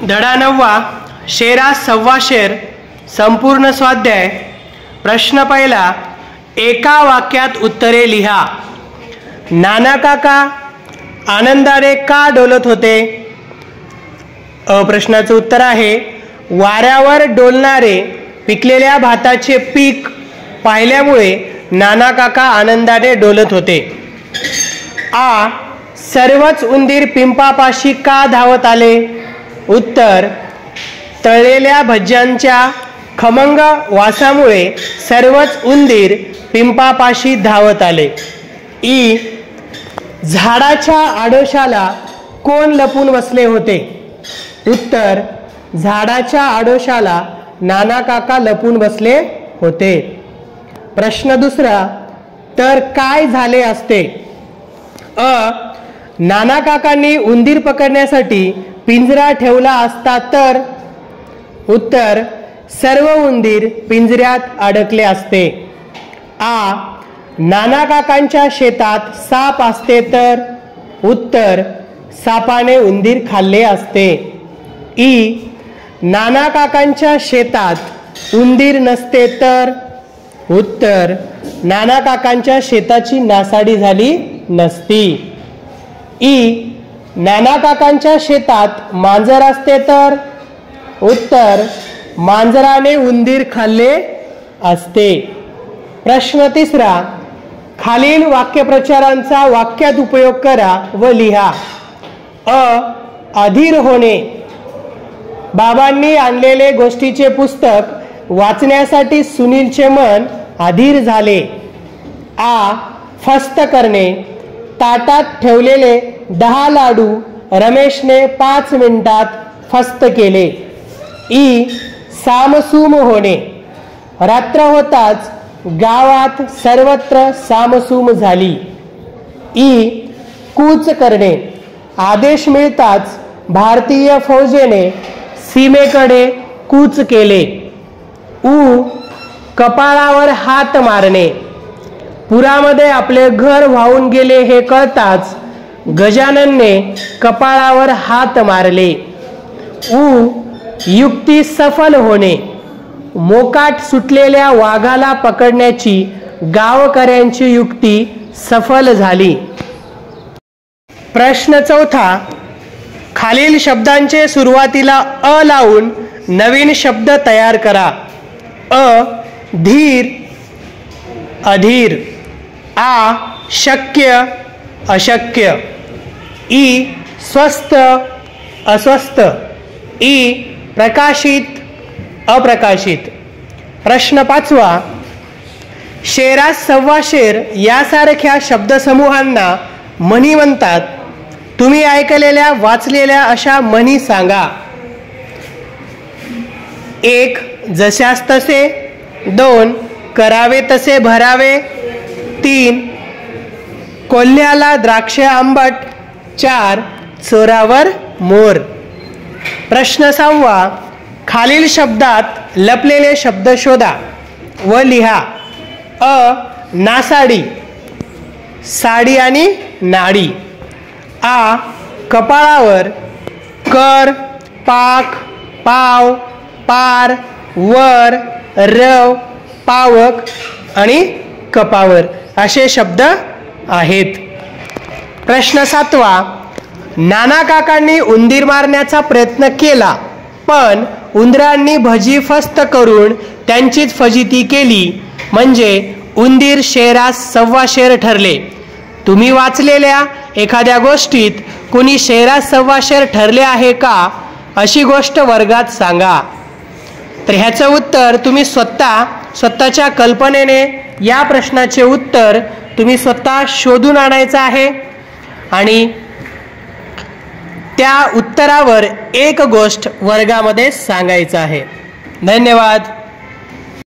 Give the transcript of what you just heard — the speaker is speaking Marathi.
धडा 9 शेरा सव्वा शेर संपूर्ण स्वाध्याय। प्रश्न पहिला, एका वाक्यात उत्तरे लिहा। नाना काका आनंदाने का डोलत होते? प्रश्नाचं उत्तर आहे, वाऱ्यावर डोलणारे पिकलेल्या भाताचे पीक पाहिल्यामुळे नाना काका आनंदाने डोलत होते। आ, सर्वच उंदीर पिंपापाशी का धावत आले? उत्तर, तळलेल्या भज्यांच्या खमंग वासामुळे सर्वच उंदीर पिंपापाशी धावत आले। ई, झाडाच्या आडोशाला कोण लपून बसले होते? उत्तर, झाडाच्या आडोशाला नाना काका लपून बसले होते। प्रश्न दुसरा, तर काय झाले असते? अ, नाना काकांनी उंदीर पकडण्यासाठी पिंजरा ठेवला असता तर? उत्तर, सर्व उंदीर पिंजऱ्यात अडकले असते। आ, नाना काकांच्या शेतात साप असते तर? उत्तर, सापाने उंदीर खाल्ले असते। ई, नाना काकांच्या शेतात उंदीर नसते तर? उत्तर, नाना काकांच्या शेताची नासाडी झाली नसती। ई, नाना काकांच्या शेतात मांजर असते तर? उत्तर, मांजराने उंदीर खाल्ले असते। प्रश्न तिसरा, खालील वाक्यप्रचारांचा वाक्यात उपयोग करा व लिहा। अ, अधीर होणे, बाबांनी आणलेले गोष्टीचे पुस्तक वाचण्यासाठी सुनीलचे मन अधीर झाले। आ, फस्त करणे, ताटात ठेवलेले 10 लाडू रमेशने 5 मिनिटात फस्त केले। ई, सामसूम होणे, रात्र होताच गावात सर्वत्र सामसूम झाली। ई, कूच करणे, आदेश मिळताच भारतीय फौजेने सीमेकडे कूच केले। उ, कपाळावर हात मारणे, पुरामध्ये आपले घर वाहून गेले हे कळताच गजाननने कपाळावर हात मारले। उ, युक्ती सफल होणे, मोकाट सुटलेल्या वाघाला पकडण्याची गावकऱ्यांची युक्ती सफल झाली। प्रश्न चौथा, खालील शब्दांचे सुरुवातीला अ लावून नवीन शब्द तयार करा। अ, धीर, अधीर। आ, शक्य, अशक्य। ई, स्वस्थ, अस्वस्थ। ई, प्रकाशित, अप्रकाशित। प्रश्न पाचवा, शेरास सव्वा शेर यासारख्या शब्दसमूहांना म्हणी म्हणतात। तुम्ही ऐकलेल्या वाचलेल्या अशा म्हणी सांगा। 1, जशास तसे। 2, करावे तसे भरावे। 3, कोल्ह्याला द्राक्ष आंबट। 4, चोरावर मोर। प्रश्न 6, खालील शब्दात लपलेले शब्द शोधा व लिहा। अ, नासाडी, साडी आणि नाडी। आ, कपाळावर, कर, पाक, पाव, पार, वर, रव, पावक आणि कपावर असे शब्द आहेत। प्रश्न 7, नाना काकांनी उंदीर मारण्याचा प्रयत्न केला, पण उंदरांनी भजी फस्त करून त्यांचीच फजिती केली, म्हणजे उंदीर शेरास सव्वा शेर ठरले। तुम्ही वाचलेल्या एखाद्या गोष्टीत कुणी शेरास सव्वा शेर ठरले आहे का, अशी गोष्ट वर्गात सांगा। तर ह्याचं उत्तर तुम्ही स्वतःच्या कल्पनेने या प्रश्नाचे उत्तर तुम्ही स्वतः शोधून आणायचं आहे आणि त्या उत्तरावर एक गोष्ट वर्गामध्ये सांगायचं आहे। धन्यवाद।